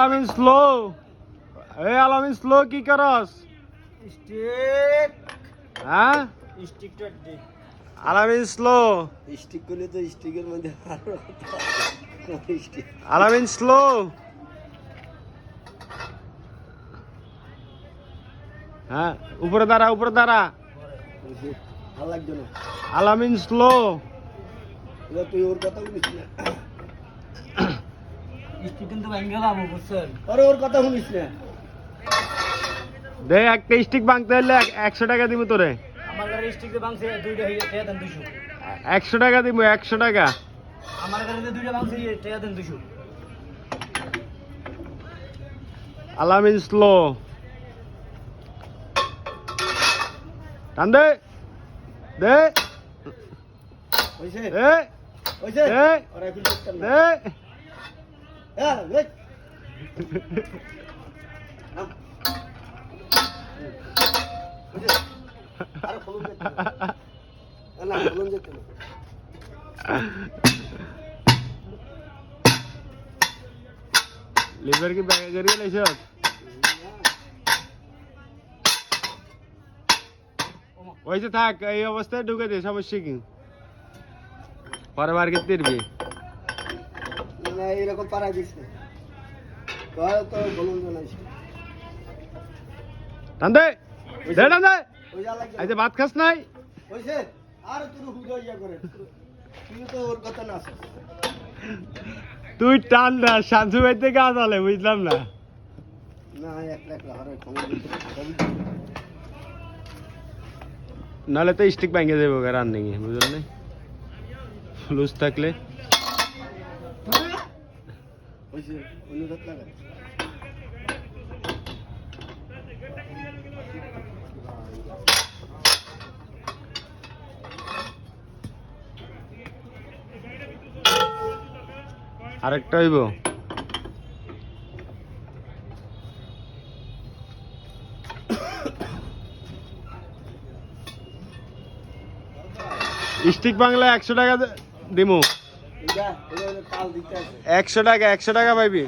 আলামিন স্লো এই আলামিন স্লো কি করস স্টিক হ্যাঁ স্টিক তো দে আলামিন স্লো স্টিক করলে তো স্টিকের মধ্যে আরো স্টিক আলামিন স্লো হ্যাঁ উপরে দাঁড়া ভালো লাগছে না আলামিন স্লো এবার তুই ওর কথা বলিস না স্টিক কিন্তু ভাঙ গেলাম বুঝছেন আরে ওর কথা শুনিস না দে একটা স্টিক ভাঙতে হলে 100 টাকা দিব তোরে আমার গাড়ি স্টিক দিয়ে ভাঙছে দুইটা টাকা দেন 200 100 টাকা দিব 100 টাকা আমার গাড়িতে দুইটা ভাঙছে টাকা দেন 200 আলামিন স্লো টান দে দে হইছে দে হইছে দে ওরা এখন করতাম না দে হ্যাঁ দেখ আরে ফলন যেতে না ফলন যেতে না লিভার কি ব্যাগে করিয়ে লাইছ ওইসে থাক এই অবস্থায় ঢুকে দে সমস্যা কি পরে বার করতে দিবি না এরকম পাড়ায় দিস না তো বলুন না টান দে দে টান দে ওই যা লাগে এই যে ভাত খাস নাই হইছে আর তুই হুদা ইয়া করে তুই তো ওর কথা না শুন তুই টান না শান্তু ভাইতে গাছ আলে বুঝলাম না না এক লাখ হারে খবর দিতে নাহলে তো স্টিক ভেঙে যাবো রান্নিং এ বুঝলেন না লুজ থাকলে হইছে অনুরোধ লাগা আরেকটা হইব স্টিক বাংলা 100 টাকা দিমু এটা তাল দিতে আছে 100 টাকা পাইবি